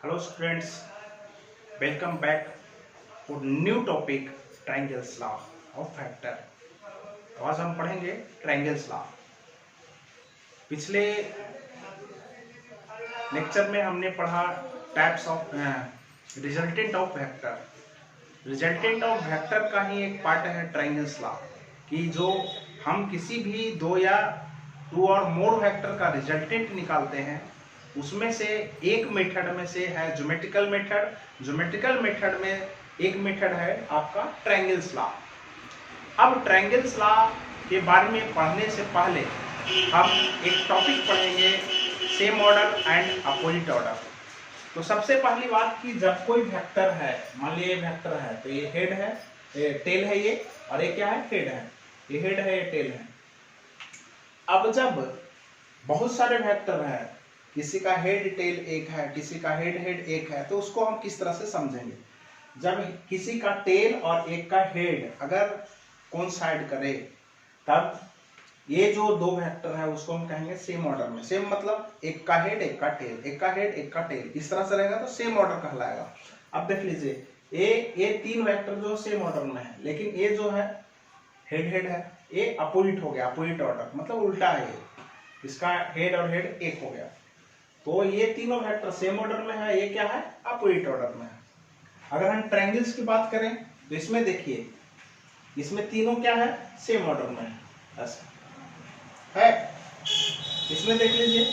Hello students, welcome back for new topic triangles law of factor। तो आज हम पढ़ेंगे ट्रायंगल्स लॉ। पिछले लेक्चर में हमने पढ़ा types of resultant of vector. Resultant of vector का ही एक पार्ट है ट्रायंगल्स लॉ कि जो हम किसी भी दो या टू और मोर वेक्टर का रिजल्टेंट निकालते हैं उसमें से एक मेथड में से है ज्योमेट्रिकल मेथड। ज्योमेट्रिकल मेथड में एक मेथड है आपका ट्रायंगल्स लॉ। अब ट्रायंगल्स लॉ के बारे में पढ़ने से पहले हम एक टॉपिक पढ़ेंगे same order and opposite order. तो सबसे पहली बात कि जब कोई वेक्टर है, मान लीजिए वेक्टर है तो ये हेड है, ये टेल है, ये और ये क्या है, हेड है। ये हेड है, ये टेल है। अब जब बहुत सारे वेक्टर है, किसी का हेड टेल एक है, किसी का हेड हेड एक है, तो उसको हम किस तरह से समझेंगे। जब किसी का टेल और एक का हेड अगर कोइंसाइड करे तब ये जो दो वेक्टर है उसको हम कहेंगे सेम ऑर्डर में। सेम मतलब एक का हेड एक का टेल, एक का हेड एक का टेल, इस तरह से रहेगा तो सेम ऑर्डर कहलाएगा। अब देख लीजिए ये तीन वेक्टर जो सेम ऑर्डर में है, लेकिन ये जो है हेड हेड है, ये अपोजिट हो गया, अपोजिट ऑर्डर मतलब उल्टा है। ये इसका हेड और हेड एक हो गया, तो ये तीनों वेक्टर सेम ऑर्डर में है, ये क्या है, अपोजिट ऑर्डर में है। अगर हम ट्रायंगल्स की बात करें तो इसमें देखिए, इसमें तीनों क्या है, सेम ऑर्डर में है, ऐसा है। इसमें देख लीजिए,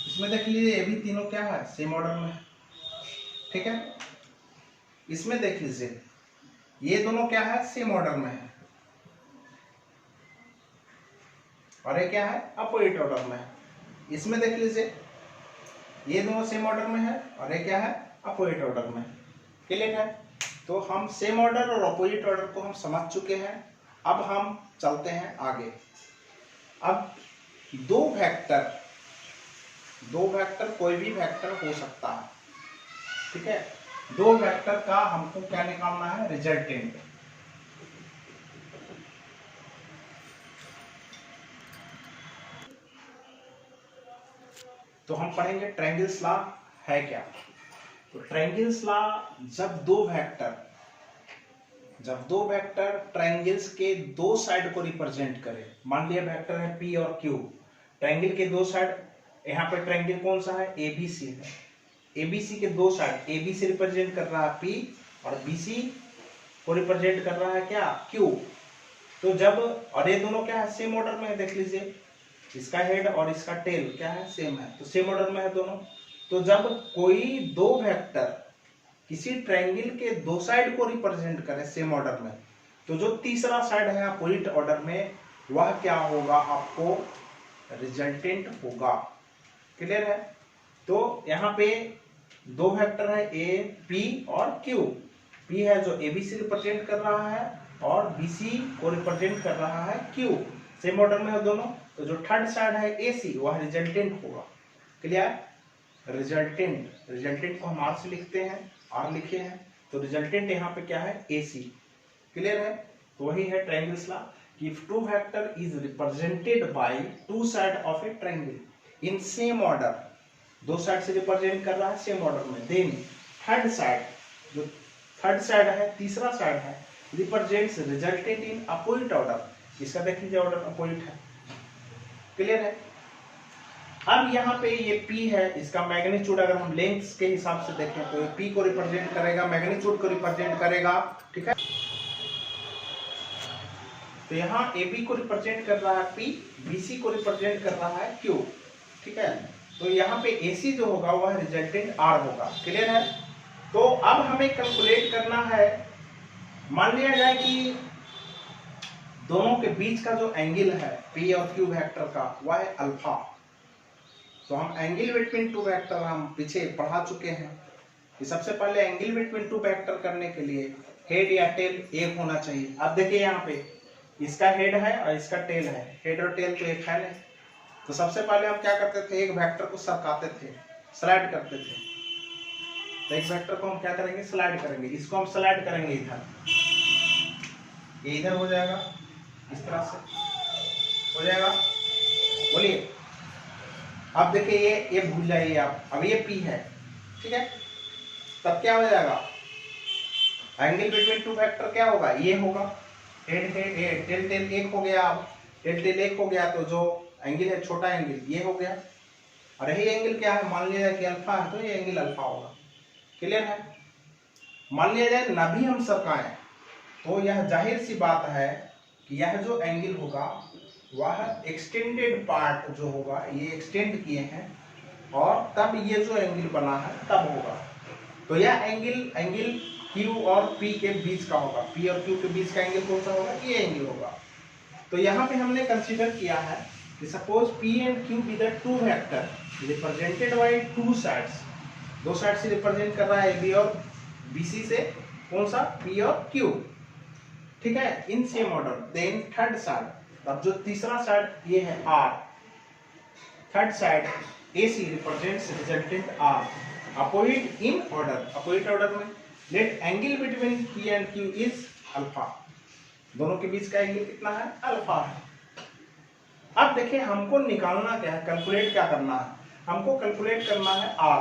इसमें देख लीजिए, ये भी तीनों क्या है, सेम ऑर्डर में है, ठीक है। इसमें देख लीजिए, ये दोनों क्या है, सेम ऑर्डर में है, और ये क्या है, अपोजिट ऑर्डर में है। इसमें देख लीजिए, ये दोनों सेम ऑर्डर में है और ये क्या है, अपोजिट ऑर्डर में। क्लियर है। तो हम सेम ऑर्डर और अपोजिट ऑर्डर को हम समझ चुके हैं। अब हम चलते हैं आगे। अब दो वेक्टर कोई भी वेक्टर हो सकता है, ठीक है। दो वेक्टर का हमको क्या निकालना है, रिजल्टेंट। तो हम पढ़ेंगे ट्रायंगल्स लॉ है क्या। तो ट्रायंगल्स लॉ जब दो वेक्टर ट्रायंगल्स के दो साइड को रिप्रेजेंट करें, मान लिया वेक्टर है P और Q, ट्रायंगल के दो साइड, यहाँ पे ट्रायंगल कौन सा है, ABC है। ABC के दो साइड, ABC रिप्रेजेंट कर रहा है P और BC को रिप्रेजेंट कर रहा है क्या, Q। तो जब, और ये दोनों क्या है, सेम ऑर्डर में है, देख लीजिए इसका हेड और इसका टेल क्या है, सेम है, तो सेम ऑर्डर में है दोनों। तो जब कोई दो वेक्टर किसी ट्रायंगल के दो साइड को रिप्रेजेंट करे सेम ऑर्डर में, तो जो तीसरा साइड है अपोजिट ऑर्डर में, वह क्या होगा, आपको रिजल्टेंट होगा। क्लियर है। तो यहाँ पे दो वेक्टर है ए पी और क्यू। पी है जो एबीसी रिप्रेजेंट कर रहा है और बीसी को रिप्रेजेंट कर रहा है क्यू, सेम ऑर्डर में है दोनों। तो जो थर्ड साइड है एसी, वह रिजल्टेंट होगा। क्लियर। रिजल्टेंट को हम आर से लिखते हैं, आर लिखे हैं, तो रिजल्टेंट यहाँ पे क्या है, एसी। क्लियर है। तो वही है ट्रायंगल्स लॉ कि if two vector is represented by two side of A triangle in same order, दो साइड से रिप्रेजेंट कर रहा है सेम ऑर्डर में, देन थर्ड साइड, जो थर्ड साइड है, तीसरा साइड है, represents resultant in opposite order. इसका देख लीजिए ऑर्डर अपोजिट है। क्लियर है। अब यहाँ पे ये P है, इसका मैग्नीट्यूड अगर हम लेंथ के हिसाब से देखें तो ये P को रिप्रेजेंट करेगा, मैग्नीट्यूड को रिप्रेजेंट करेगा, ठीक है। तो यहाँ AB को रिप्रेजेंट कर रहा है P, BC को रिप्रेजेंट कर रहा है Q, ठीक है। तो यहाँ पे AC जो होगा वह रिजल्टेंट R होगा। क्लियर है। तो अब हमें कैलकुलेट करना है, मान लिया जाए कि दोनों के बीच का जो एंगल है P और Q वेक्टर का, वह है अल्फा। तो हम एंगल बिटवीन टू वेक्टर हम पीछे पढ़ा चुके हैं कि सबसे पहले एंगल बिटवीन टू वेक्टर करने के लिए हेड या टेल एक होना चाहिए। अब देखिए यहाँ पे इसका हेड है और इसका टेल है, हेड और टेल तो एक है नहीं। तो सबसे पहले हम क्या करते थे, एक वेक्टर को सरकाते थे, स्लाइड करते थे। तो एक वेक्टर को हम क्या करेंगे, स्लाइड करेंगे। इसको हम स्लाइड करेंगे इधर, ये इधर हो जाएगा, इस तरह से हो जाएगा। बोलिए। अब देखिए ये भूल जाइए आप, अब ये P है, ठीक है, तब क्या हो जाएगा, एंगल बिटवीन टू वेक्टर क्या होगा, ये होगा, टेल टेल एक हो गया, अब टेल एक हो गया तो जो एंगल है छोटा एंगल ये हो गया, और यही एंगल क्या है, मान लिया जाए कि अल्फा है तो ये एंगल अल्फा होगा। क्लियर है? मान लिया जाए ना भी हम सरकाएं तो यह जाहिर सी बात है कि यह जो एंगल होगा वह एक्सटेंडेड पार्ट जो होगा ये एक्सटेंड किए हैं और तब ये जो एंगल बना है तब होगा। तो यह एंगल Q और P के बीच का होगा, P और Q के बीच का एंगल कौन सा होगा, ये एंगल होगा। तो यहाँ पे हमने कंसीडर किया है कि suppose P and Q be the two vector represented by two sides, दो साइड से रिप्रेजेंट कर रहा है AB और BC से, कौन सा, P और Q, ठीक है, in same order. Then third side, अब जो तीसरा साइड ये है R, third side AC represents resultant R, opposite in order, opposite order में let angle between P and Q is alpha, दोनों के बीच का एंगल कितना है, अल्फा है। अब देखिए हमको निकालना क्या है, कैलकुलेट क्या करना है, हमको कैलकुलेट करना है R,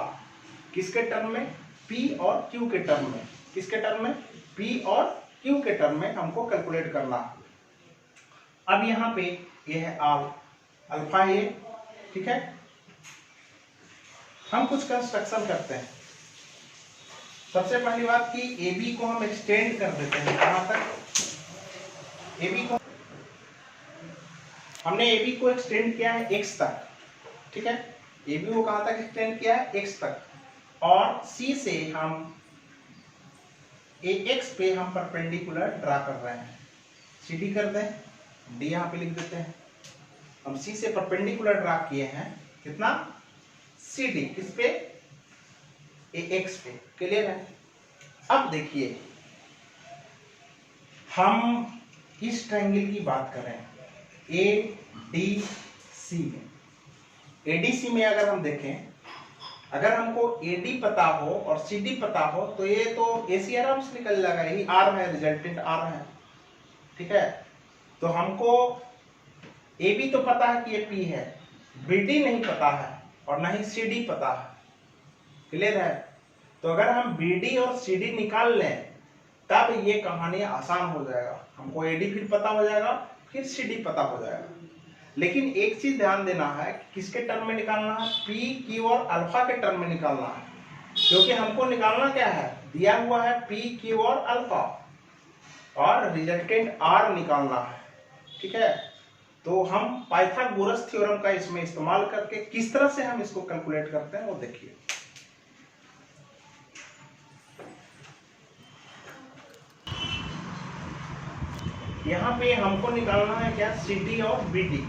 किसके टर्म में, P और Q के टर्म में, किसके टर्म में, P और Q के टर्म में हमको कैलकुलेट करना है। अब यहाँ पे ये है R, अल्फा ये, ठीक है, हम कुछ कंस्ट्रक्शन करते हैं। सबसे पहली बात कि AB को हम एक्सटेंड कर देते हैं, कहां तक, AB को हमने AB को एक्सटेंड किया है x तक, ठीक है, AB को कहां तक एक्सटेंड किया है, x तक, और C से हम AX पे हम परपेंडिकुलर ड्रा कर रहे हैं, CD कर दें, D यहाँ पे लिख देते हैं, हम C से परपेंडिकुलर ड्रा किए हैं, कितना, CD, किस पे, AX पे। क्लियर है? अब देखिए हम इस ट्रायंगल की बात करें ADC में, ADC में अगर हम देखें, अगर हमको AD पता हो और CD पता हो तो ये तो AC आराम से निकल जाएगा, यही R है, रिजल्टेंट R है, ठीक है। तो हमको AB तो पता है कि ये P है, BD नहीं पता है और ना ही CD पता है। क्लियर है? तो अगर हम BD और CD निकाल लें तब ये कहानी आसान हो जाएगा, हमको AD फिर पता हो जाएगा, फिर CD पता हो जाएगा। लेकिन एक चीज ध्यान देना है कि किसके टर्म में निकालना है, P, Q और अल्फा के टर्म में निकालना है, क्योंकि हमको निकालना क्या है, दिया हुआ है P, Q और अल्फा और रिजल्टेंट R निकालना है, ठीक है। तो हम पाइथागोरस थ्योरम का इसमें इस्तेमाल करके किस तरह से हम इसको कैलकुलेट करते हैं वो देखिए। यहाँ पे हमको निकालना है क्या, CD और BD।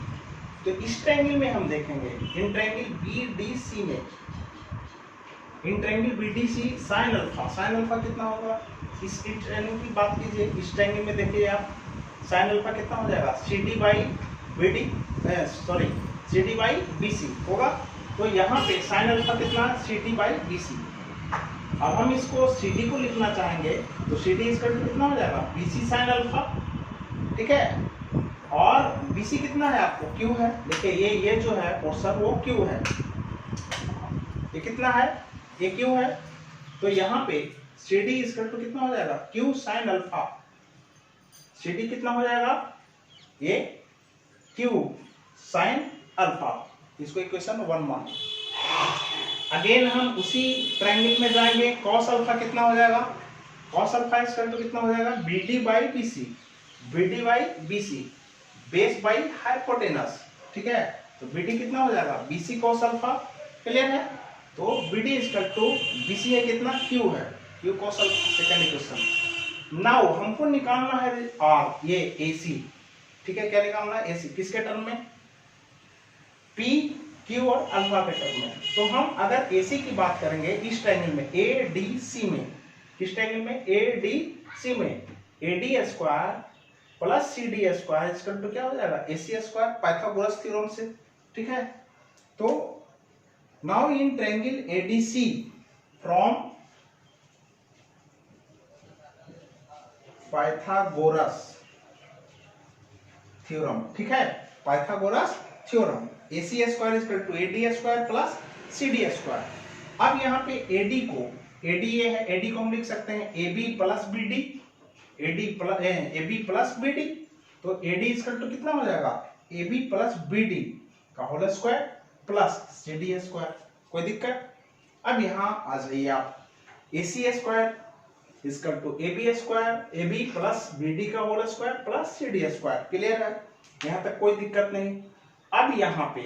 तो इस ट्रायंगल में हम देखेंगे, इन ट्रायंगल BDC में, in triangle BDC sine alpha कितना होगा, इस ट्रायंगल की बात कीजिए, इस ट्रायंगल में देखिए आप, साइन अल्फा कितना हो जाएगा, CD बाई BC होगा। तो यहाँ पे साइन अल्फा कितना, CD बाई BC। अब हम इसको CD को लिखना चाहेंगे तो CD इसका कितना हो जाएगा, BC साइन अल्फा, ठीक है, और BC कितना है आपको, Q है। देखिए ये जो है पोर्शन वो Q है, ये कितना है, ये Q है। तो यहाँ पे CD इसका कितना हो जाएगा, Q साइन अल्फा, CD कितना हो जाएगा, ये Q साइन अल्फा, इसको इक्वेशन 1 मान। अगेन हम उसी ट्रायंगल में जाएंगे, cos अल्फा कितना हो जाएगा, cos अल्फा इसका कितना हो जाएगा, BD by BC base by hypotenuse, ठीक है। तो BD कितना हो जाएगा, BC cos अल्फा। क्लियर है? तो BD इक्वल टू BC है कितना, Q है, Q cos alpha, second equation. Now हमको निकालना है R, ये AC, ठीक है, क्या निकालना है, AC, किसके टर्म में, P, Q और अल्फा के टर्म में। तो हम अगर AC की बात करेंगे इस ट्रायंगल में ADC में, किस ट्रायंगल में, ADC में, AD square plus CD square इसका तो क्या हो जाएगा, AC स्क्वायर, पाइथागोरस थ्योरम से, ठीक है। तो now in triangle ADC from Pythagoras theorem, ठीक है, Pythagoras theorem AC square equal to AD square plus CD square. अब यहाँ पे AD ये है, AD को हम लिख सकते हैं AB plus BD, AB plus BD। तो AD इक्वल टू कितना हो जाएगा, AB प्लस BD का whole square plus CD square. कोई दिक्कत? अब यहाँ आ जाइए आप, AC square equal to AB square, AB plus BD का whole square plus CD square. Clear है? यहाँ तक कोई दिक्कत नहीं। अब यहाँ पे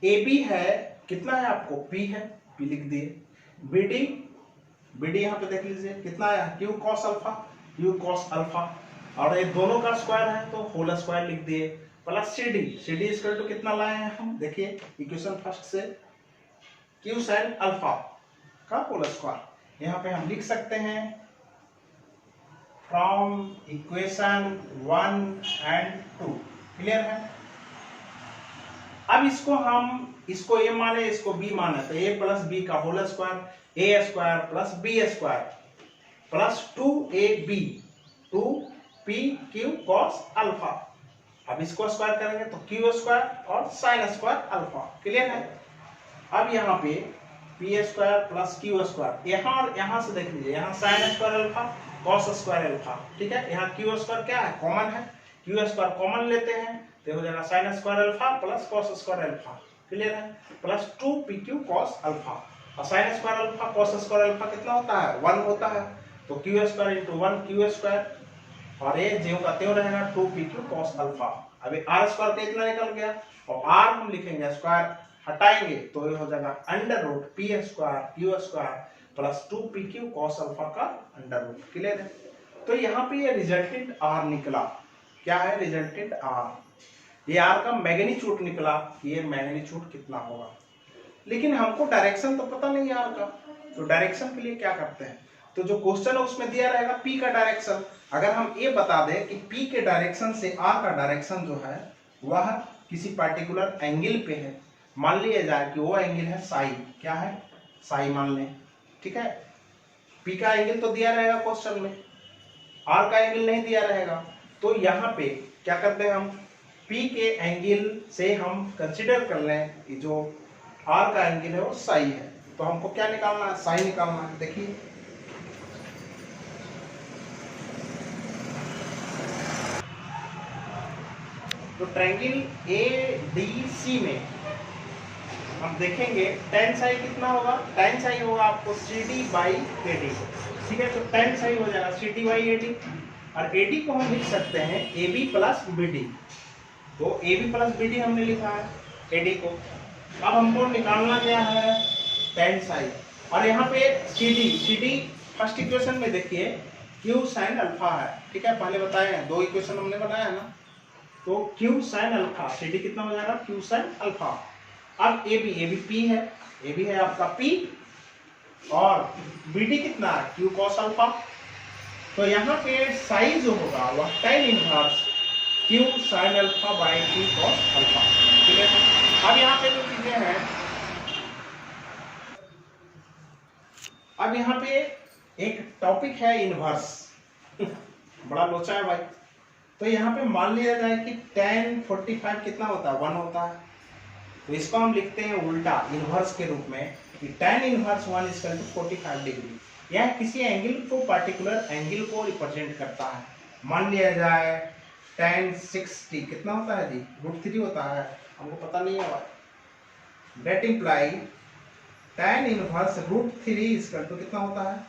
AB है, कितना है आपको, P है, P लिख दिए। BD यहाँ पे देख लीजिए कितना है, Q cos alpha, Q cos alpha, और ये दोनों का स्क्वायर है तो होल स्क्वायर लिख दिए प्लस CD इक्वल टू कितना लाए हैं हम, देखिए इक्वेशन फर्स्ट से, Q sin अल्फा का होल स्क्वायर। यहाँ पे हम लिख सकते हैं फ्रॉम इक्वेशन 1 एंड 2। क्लियर है? अब इसको A माने, इसको B माने, तो A प्लस B का whole square, A square plus B square plus 2AB 2PQ cos alpha. अब इसको स्क्वायर करेंगे तो Q स्क्वायर और साइन स्क्वायर अल्फा। क्लियर है? अब यहाँ पे P square plus Q square, यहाँ और यहाँ से देख लीजिए, यहाँ sine square alpha cos square alpha. ठीक है? यहाँ Q स्क्वायर क्या है, कॉमन है, Q स्क्वायर कॉमन लेते हैं तो हो जाएगा sign square alpha plus cos square alpha. Clear है? प्लस 2PQ cos अल्फा, और sine square alpha cos square alpha कितना होता है, 1 होता है, तो Q square into 1 Q square, और ये ज्यों का त्यों रहेगा 2PQ cos अल्फा। अभी R स्क्वायर का इतना निकल गया, और R हम लिखेंगे, स्क्वायर हटाएंगे तो ये हो जाएगा under root P square Q square plus 2PQ cos alpha का अंडर रूट। क्लियर है? तो यहाँ पे ये रिजल्टेंट R निकला। क्या है रिजल्टेंट R? ये R का मैग्नीट्यूड निकला, ये मैग्नीट्यूड कितना होगा, लेकिन हमको डायरेक्शन तो पता नहीं है R का। तो डायरेक्शन के लिए क्या करते हैं, तो जो क्वेश्चन है उसमें दिया रहेगा P का डायरेक्शन। अगर हम ये बता दें कि P के डायरेक्शन से R का डायरेक्शन जो है वह किसी पार्टिकुलर एंगल पे है, मान लिया जाए कि वो एंगल है साई, क्या है, साई मान लें। ठीक है? P का एंगल तो दिया रहेगा क्वेश्चन में, R का एंगल नहीं दिया रहेगा। तो यहाँ पे क्या करते हैं हम, P के एंगल से हम कंसिडर कर लें कि जो R का एंगल है वो साई है, तो हमको क्या निकालना है, साई निकालना है। देखिए तो ट्रायंगल ADC में हम देखेंगे tan साई कितना होगा, tan साई होगा आपको CD बाई AD। ठीक है? तो tan साई हो जाएगा CD बाई AD, और AD को हम लिख सकते हैं AB प्लस BD। तो AB प्लस BD हमने लिखा है AD को। अब हमको निकालना क्या है, tan साई, और यहाँ पे CD फर्स्ट इक्वेशन में देखिए Q sin अल्फा है। ठीक है? पहले बताए हैं, 2 इक्वेशन हमने बनाया है ना, तो Q sin अल्फा, CD कितना हो जाएगा, Q sin अल्फा। अब AB P है, AB है आपका P, और BD कितना है, Q cos अल्फा। तो यहाँ पे साई जो होगा वह tan inverse Q sin alpha by Q cos alpha. ठीक है? अब यहाँ पे जो चीजें हैं, अब यहाँ पे एक टॉपिक है इनवर्स बड़ा लोचा है भाई। तो यहाँ पे मान लिया जाए कि tan 45 कितना होता है, 1 होता है, तो इसको हम लिखते हैं उल्टा इनवर्स के रूप में कि tan inverse 1 equal to 45 degree. यह किसी एंगल को, पार्टिकुलर एंगल को रिप्रेजेंट करता है। मान लिया जाए tan 60 कितना होता है जी, √3 होता है, हमको पता नहीं है भाई। That imply tan inverse √3 equal to कितना होता है,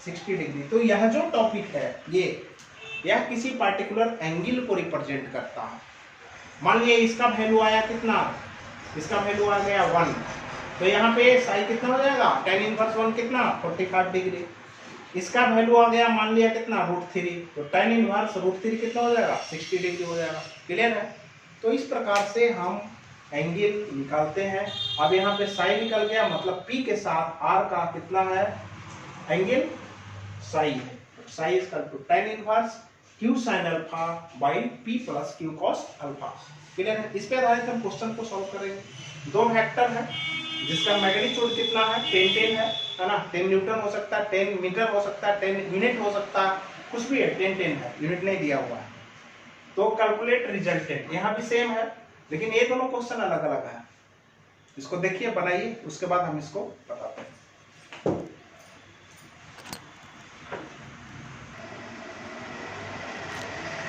60 डिग्री। तो यह जो टॉपिक है यह किसी पार्टिकुलर एंगल को रिप्रेजेंट करता है। मान लिया इसका वैल्यू आया कितना, इसका वैल्यू आ गया 1, तो यहाँ पे साई कितना हो जाएगा, tan इनवर्स 1 कितना, 45 डिग्री। इसका वैल्यू आ गया मान लिया कितना, √3, तो tan इनवर्स √3 कितना हो जाएगा, 60 डिग्री हो जाएगा। क्लियर है? तो इस प्रकार से हम एंगल निकालते हैं। अब यहाँ पे साई निकल गया, मतलब P के साथ R का कितना है एंगल, साई है। Psi equal to tan inverse Q sin alpha by P plus Q cos alpha. Clear है? इस पे आधारित हम क्वेश्चन को सॉल्व करेंगे। 2 वेक्टर है जिसका मैग्नीट्यूड कितना है, 10 है ना, 10 न्यूटन हो सकता है, 10 मीटर हो सकता है, 10 यूनिट हो सकता है, कुछ भी है, 10 है, यूनिट नहीं दिया हुआ है। तो कैलकुलेट रिजल्टेंट, यहाँ भी सेम है, लेकिन ये दोनों क्वेश्चन अलग अलग है। इसको देखिए, बनाइए, उसके बाद हम इसको बताते हैं।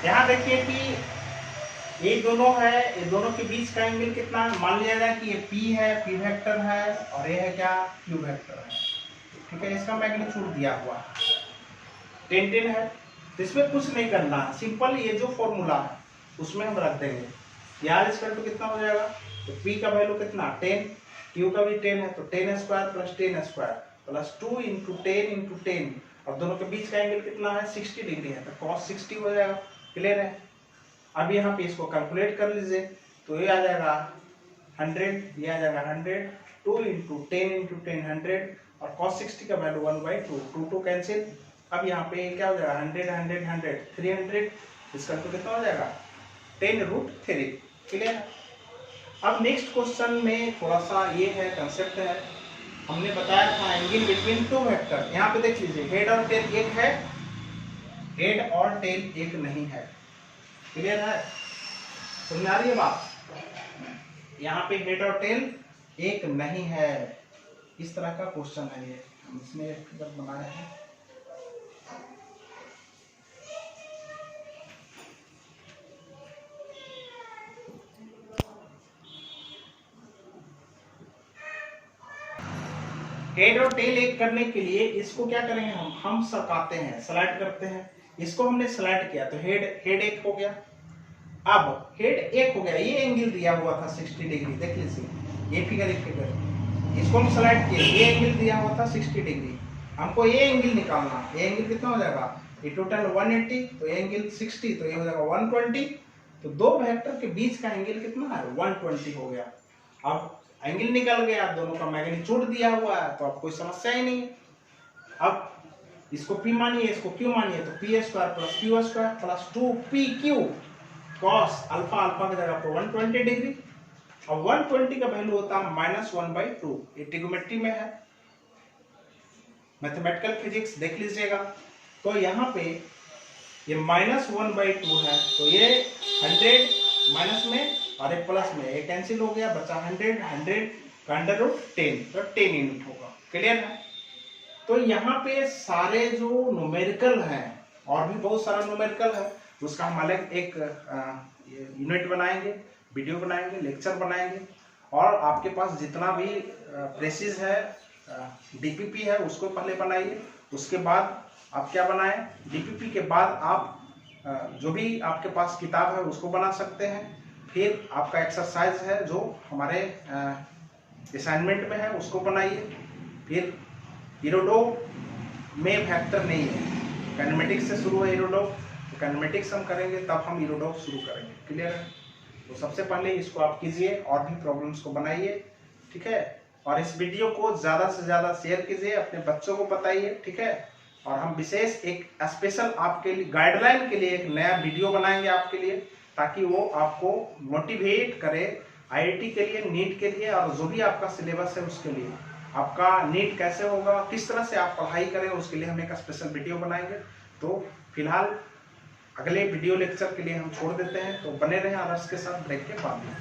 यहाँ देखिए कि ये दोनों है, ये दोनों के बीच का एंगल कितना है। मान लिया जाए कि ये P है, P वेक्टर है, और ये है क्या, Q वेक्टर है। ठीक है, इसका मैग्नीट्यूड दिया हुआ है 10 10 है। तो इसमें कुछ नहीं करना है, सिंपल ये जो फॉर्मूला है उसमें हम रख देंगे। यार इसका तो कितना हो जाएगा, तो P का वैल्यू कितना 10, Q का भी 10 है, तो 10 square plus 10 square plus 2 into 10 into 10, और दोनों के बीच का एंगल कितना है 60 डिग्री है, तो cos 60 हो जाएगा। क्लियर है। अब यहाँ पे इसको कैलकुलेट कर लीजिए, तो ये आ जाएगा 100, ये आ जाएगा 100, 2 इंटू 10 इंटू 10 100, और cos 60 का वैल्यू 1/2, 2 कैंसिल। अब यहाँ पे क्या हो जाएगा 100 100 100 300, इसका तो कितना हो जाएगा 10√3। क्लियर है। अब नेक्स्ट क्वेश्चन में थोड़ा सा ये है कंसेप्ट है, हमने बताया था एंगल बिटवीन टू वेक्टर। यहाँ पे देख लीजिए, हेड और टेल एक है, हेड और टेल एक नहीं है। क्लियर है, समझ आ रही है बात। यहाँ पे हेड और टेल एक नहीं है, इस तरह का क्वेश्चन है ये, हम इसमें एक फिगर बनाए हैं। हेड और टेल एक करने के लिए इसको क्या करेंगे, हम सरकाते हैं, स्लाइड करते हैं। इसको हमने स्लाइड किया तो हेड एक हो गया। अब हेड एक हो गया, ये एंगल दिया हुआ था 60 डिग्री, देख लीजिए, ये फिगर इसको हम स्लाइड किए, ये एंगल दिया हुआ था 60 डिग्री, हमको ये एंगल निकालना। ये एंगल कितना हो जाएगा, ये टोटल 180, तो ये एंगल 60, तो ये हो जाएगा 120। तो दो वेक्टर के बीच का एंगल कितना है 120 हो गया। अब एंगल निकल गया, दोनों का मैग्नीट्यूड दिया हुआ है, तो अब कोई समस्या ही नहीं है। अब इसको P मानिए, इसको Q मानिए, तो P square plus Q square plus 2PQ cos alpha, alpha की जगह पर 120 डिग्री, और 120 का वैल्यू होता है -1/2। ये ट्रिग्नोमेट्री में है, मैथमेटिकल फिजिक्स देख लीजिएगा। तो यहाँ पे ये -1/2 है, तो ये 100 माइनस में और एक प्लस में, ये कैंसिल हो गया, बचा 100, 100 का √10, तो 10 यूनिट होगा। क्लियर है। तो यहाँ पे सारे जो न्यूमेरिकल हैं, और भी बहुत सारा न्यूमेरिकल है, उसका हम अलग एक यूनिट बनाएंगे, वीडियो बनाएंगे, लेक्चर बनाएंगे। और आपके पास जितना भी प्रेसिस है, डीपीपी है, उसको पहले बनाइए। उसके बाद आप क्या बनाएं, डीपीपी के बाद आप जो भी आपके पास किताब है उसको बना सकते हैं। फिर आपका एक्सरसाइज है जो हमारे असाइनमेंट में है, उसको बनाइए। फिर इरोडो में फैक्टर नहीं है, काइनेमेटिक्स से शुरू है इरोडो, तो काइनेमेटिक्स हम करेंगे, तब हम इरोडो शुरू करेंगे। क्लियर है। तो सबसे पहले इसको आप कीजिए और भी प्रॉब्लम्स को बनाइए, ठीक है। और इस वीडियो को ज़्यादा से ज़्यादा शेयर कीजिए, अपने बच्चों को बताइए, ठीक है। और हम विशेष एक स्पेशल आपके लिए गाइडलाइन के लिए एक नया वीडियो बनाएंगे आपके लिए, ताकि वो आपको मोटिवेट करे आईआईटी के लिए, नीट के लिए, और जो भी आपका सिलेबस है उसके लिए। आपका नीट कैसे होगा, किस तरह से आप पढ़ाई करें, उसके लिए हम एक स्पेशल वीडियो बनाएंगे। तो फिलहाल अगले वीडियो लेक्चर के लिए हम छोड़ देते हैं, तो बने रहें आदर्श के साथ ब्रेक के बाद में।